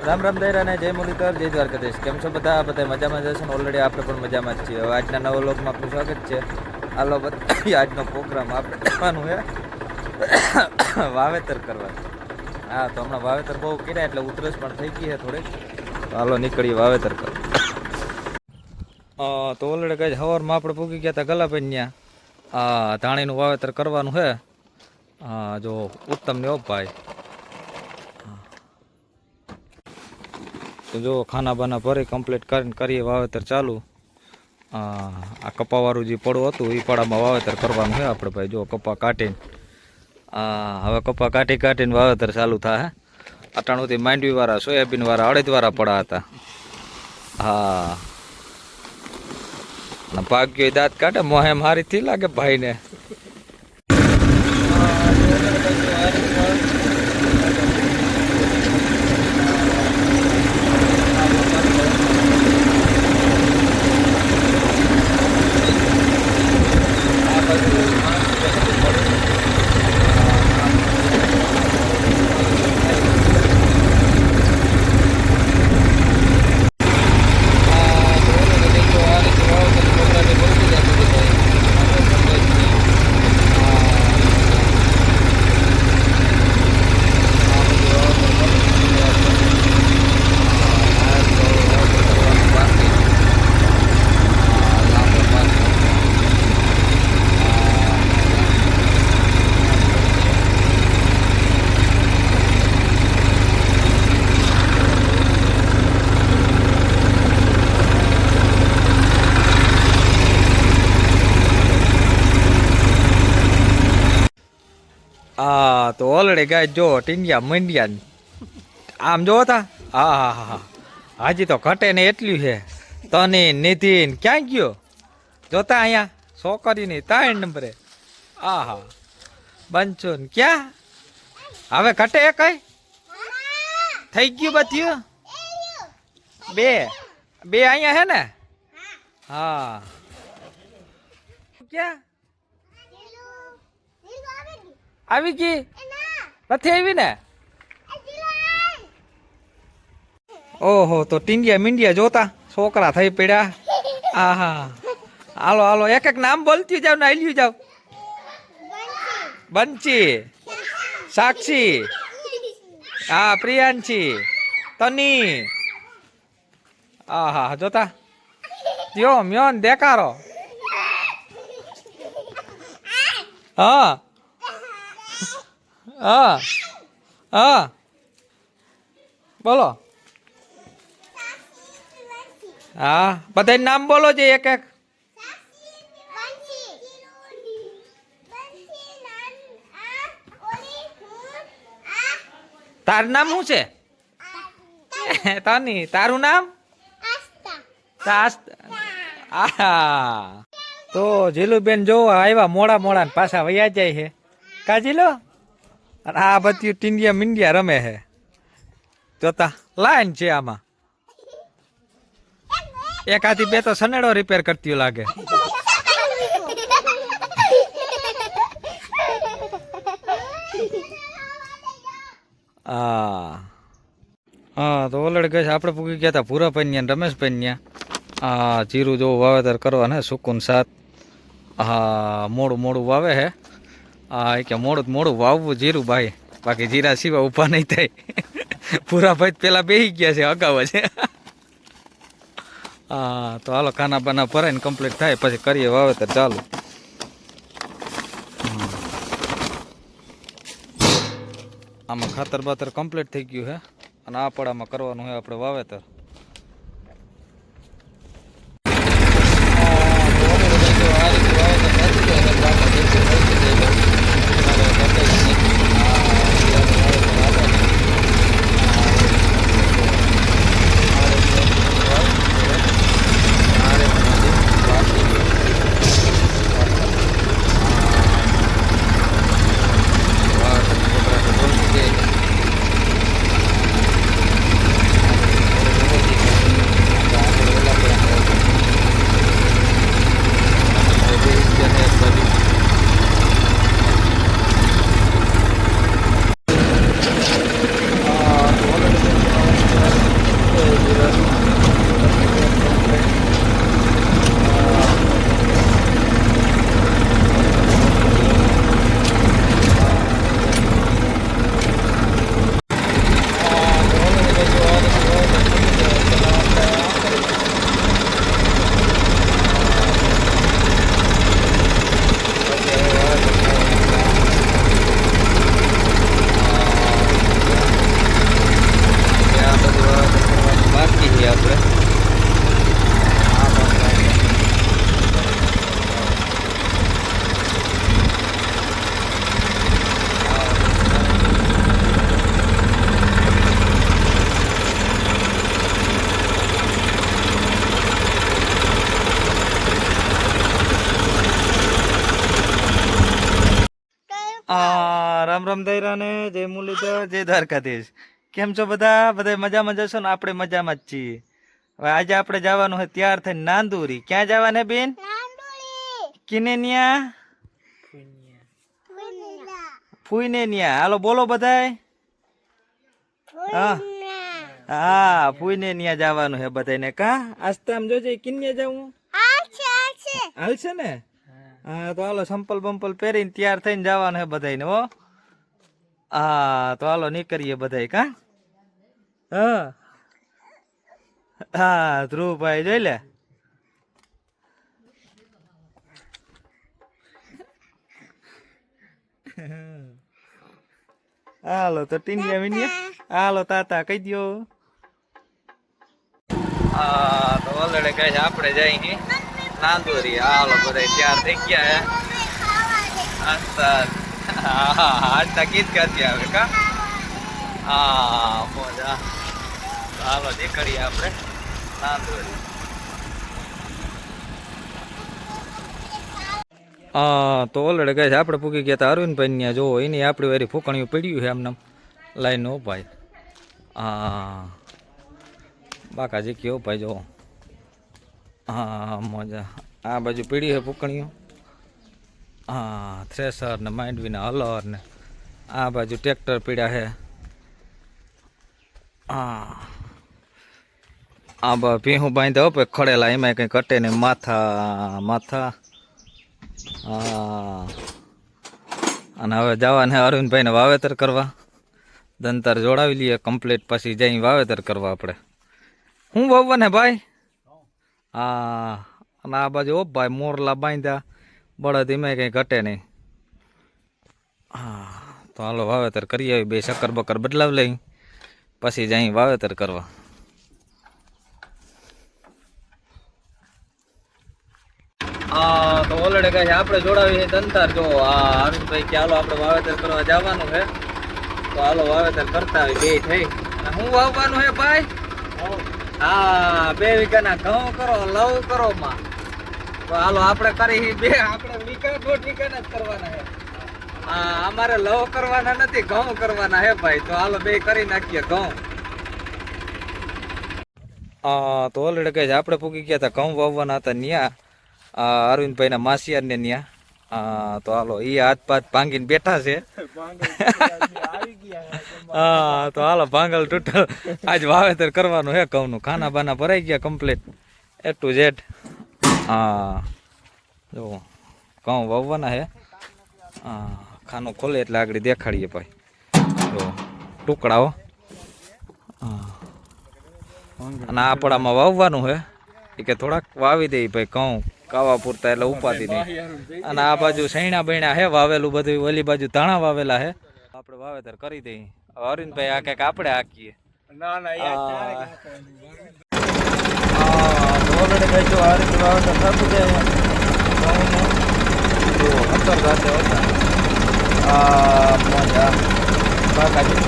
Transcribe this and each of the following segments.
રામ રામ દૈરા ને જય મુરલીધર જય દ્વારકાધીશ. કેમ છો બધા? બધા મજામાં જશે ને? ઓલરેડી આપણે પણ મજામાં જ છીએ. હવે આજના નવા વ્લોગમાં આપનું સ્વાગત છે. હાલો બધા, આજનો પ્રોગ્રામ આપણે કરવાનું છે વાવેતર કરવાનું. હા, તો હમણાં વાવેતર બહુ કર્યા એટલે ઉધરસ પણ થઈ ગઈ છે થોડીક. તો હાલો નીકળીએ વાવેતર કરવા. તો ઓલરેડી કઈ સવારમાં આપણે પૂગી ગયા હતા ગલાભાઈ ત્યાં ધાણીનું વાવેતર કરવાનું છે. જો ઉત્તમ ને ભાઈ તો જો ખાના બાના ભરી કમ્પ્લીટ કરીને કરીએ વાવેતર ચાલુ. આ કપાવાળું જે પડું હતું એ પડામાં વાવેતર કરવાનું છે આપણે ભાઈ. જો કપા કાઢીને હવે કપા કાઢીને વાવેતર ચાલુ થાય. અટાણ સુધી માંડવી વાળા, સોયાબીન વાળા, અડદ વાળા પડા હતા. હા, ભાગ્ય દાંત કાઢે મોહે મારી થી લાગે ભાઈને. તો ઓલરેડી ગાય જો ટીંડિયા મંડિયા આમ જો તા. હા હા હા હા, હજી તો ઘટે ને એટલું છે. તને નિધિન ક્યાં ગયો જોતા? અહીંયા છોકરીની 3 નંબરે. હા, બનશો ને ક્યાં હવે ઘટે કઈ થઈ ગયું બધું? બે અહીંયા હે ને? હા, ક્યાં આવી ગઈ? નથી આવી ને? ઓહો, તો ટીંડિયા મીંડિયા જોતા છોકરા થઈ પડ્યા. હા, હાલો હાલો, એક એક નામ બોલતી જાવ ને આલ્યું જાવ. બંચી, સાક્ષી, હા, પ્રિયાંશી, તની. હા, જોતા જો મ્યોન દેખારો. હા હા હા, બોલો. હા, બધા નામ બોલો છે એક એક. તારું નામ શું છે? તની. તારું નામ? તો જીલુબેન જો આવ્યા મોડા ને પાછા વયા જાય છે. કા જીલો? આ બધું ટીંડિયા મીંડિયા રમે છે જોતા. લાઈન છે આમાં. એક આથી બે તો સનેડો રિપેર કરતી લાગે. હા, તો ઓલરેડી ગઈ આપણે પૂકી ગયા હતા ભૂરાભાઈ ને રમેશભાઈ ત્યાં. જીરું જેવું વાવેતર કરવા ને સુકૂન સાત. હા, મોડું વાવે હે. હા, કે મોડું વાવવું જીરું ભાઈ, બાકી જીરા સિવાય ઊભા નહીં થાય. ભૂરાભાઈ પેલા બેસી ગયા છે અગાઉ છે. હા, તો હાલો ખાના બાના ભરાઈને કમ્પ્લીટ થાય પછી કરીએ વાવેતર ચાલુ. આમાં ખાતર બાતર કમ્પ્લીટ થઈ ગયું છે અને આ પડામાં કરવાનું છે આપણે વાવેતર. રામધાયરા ને જય મુરલીધર, જય દ્વારકાધીશ. કેમ છો બધા? બધા મજામાં જશો ને? આપણે મજામાં જ છીએ. હવે આજે આપણે જવાનું હોય તૈયાર થઈને નાંદુરી. ક્યાં જવાને બેન? કિને ન્યા? ફૂઈને ન્યા. હાલો બોલો બધાય. હા હા, ફૂઈને ન્યા જવાનું હે બધાને. કા આસ્તા આમ જોજે કિને જવું હાલશે ને? હા તો હાલો સંપલ બંપલ પહેરીને તૈયાર થઈને જવાનું હે બધાને. હો હા તો હાલો નીકળીએ બધાય. કા હા હા ધ્રુવભાઈ જોઈ લે. હાલો તો ટીનિયા વિનિયા હાલો તાતા કહી દો. હા તો ઓલરેડી કહે છે આપણે જઈ નાંદોરી. હાલો બધા તૈયાર થઈ ગયા હે. આજના ગીત ગાતી આવે. કા હા મોજા. હાલો નીકળીએ આપણે નાંદોરી. હા તો ઓલરેડી કહે છે આપણે પૂકી ગયા હતા અરવિંદભાઈ ત્યાં. જોવો એની આપણી વારી ફૂકણીઓ પડ્યું છે એમને લાઈન નો ભાઈ. હા બાકાજી કયો ભાઈ જો. હા મજા આ બાજુ પીડી છે ફૂકણીઓ. હા થ્રેસર ને માંડવી ને હલર ને આ બાજુ ટ્રેક્ટર પીડ્યા છે. હા આ બા ભીહું બાંધ્યા હો ખડેલા એમાં કંઈ કટે ને માથા માથા. હા અને હવે જવાને અરવિંદભાઈને વાવેતર કરવા. દંતર જોડાવી લઈએ કમ્પ્લીટ પછી જઈ વાવેતર કરવા આપણે. શું વાવવાને ભાઈ? હા અને આ બાજુ ઓ ભાઈ મોરલા બાંધ્યા બળદ એમાં કંઈ ઘટે નહીં. હા તો હાલો વાવેતર કરી આવી. બે શક્કર બકર બદલાવી લઈ પછી જઈ વાવેતર કરવા. હા તો ઓલરેડી કહે છે આપણે જોડાવી દંતાર. જો આ અરવિંદભાઈ કે હાલો આપણે વાવેતર કરવા જવાનું છે. તો હાલો વાવેતર કરતા હોય બે થઈ. શું વાવવાનું છે ભાઈ? હા 2 વીઘાના ઘઉં કરો લવ કરો માં. તો હાલો આપણે કરી બે આપણે વીઘા 1.5 વીઘાના જ કરવાના છે. હા અમારે લવ કરવાના નથી ઘઉં કરવાના હે ભાઈ. તો હાલો બે કરી નાખીએ ઘઉં. હા તો ઓલરેડી કહે છે આપણે પૂકી ગયા હતા ઘઉં વાવવાના હતા ન્યા અરવિંદભાઈના માસિયાર ને ન્યા. હા તો હાલો એ હાથ પાથ ભાંગીને બેઠા છે. હા તો હાલો ભાંગલ ટૂટલ આજ વાવેતર કરવાનું હે ઘઉંનું. ખાના બાના ભરાઈ ગયા કમ્પ્લીટ A to Z. હા જો ઘઉં વાવવાના હે. હા ખાનું ખોલે એટલે આગળ દેખાડીએ ભાઈ. જો ટુકડાઓ. હા અને આ પડામાં વાવવાનું હે. એ કે થોડાક વાવી દે ભાઈ ઘઉં કાવા પૂરતા એટલે ઉપાધિ નહીં. અને આ બાજુ સૈણા બૈણા હે વાવેલું બધું. ઓલી બાજુ ધાણા વાવેલા હે. આપણે વાવેતર કરી દઈએ. અરવિંદભાઈ આ કંઈક આપણે હાકીએ. ઓલરેડી ભાઈ જો આ રીતે વાવેતર થતું જાય અંતર સાથે હતા. મજા બાકાજી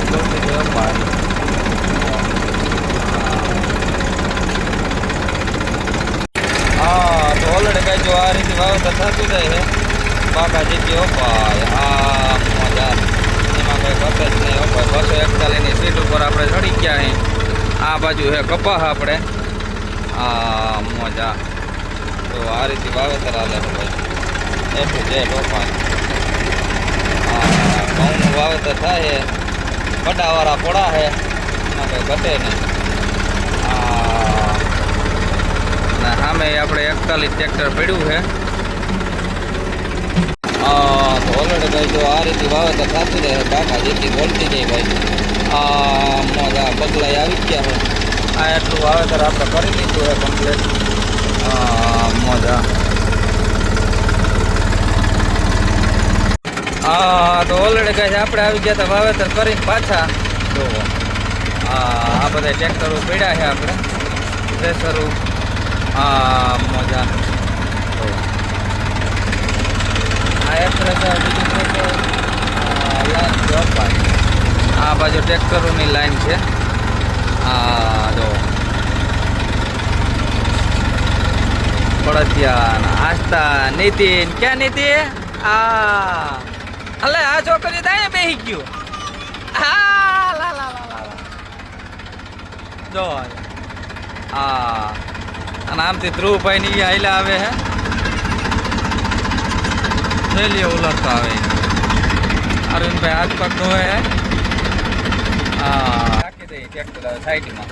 હા તો ઓલરેડી કઈ જો આ રીતે વાવેતર થતું જાય છે બાકાજી કે ભાઈ. હા મજા એમાં કઈ ઘટે જ નહીં. 241 સીટ ઉપર આપણે ચડી ગયા અહીં. આ બાજુ છે કપાસ આપણે. હા મજા તો આ રીતે વાવેતર હાલે ભાઈ. A to Z ભાઈ. હા ઘઉંનું વાવેતર થાય છે. બડાવાળા પોડા છે એમાં કઈ ઘટે નહીં. સામે આપણે 41 ટ્રેક્ટર પડ્યું છે. હા તો ઓલરેડી ભાઈ જો આ રીતે વાવેતર થતું રહે. બાકા જેટલી બોલતી જાય ભાઈ. મજા બગલાઈ આવી ગયા છે. આ એટલું વાવેતર આપણે કરી દીધું છે કમ્પ્લીટ. મજા હા તો ઓલરેડી કહે છે આપણે આવી ગયા હતા વાવેતર કરીને પાછા. જો આ બધા ટ્રેક્ટરો પડ્યા છે આપણે થ્રેસરો. હા મજા આ એક થ્રેસર બીજું થ્રેસર લાઈન છે ભાઈ. આ બાજુ ટ્રેક્ટરોની લાઈન છે. હા જો પડતિયા આસ્તા નીતિન ક્યાં નીતિ? આ અલે આ છોકરી દાય બેહી ગયો. હા લા લા લા લા જો આ અને આમથી ધ્રુવભાઈ ની હાઈલા આવે હે રેલીઓ ઉલરતો આવે અરવિંદભાઈ હાથ પગ ધોવે હે. હા રાખી દઈ ટ્રેક્ટર સાઈડમાં.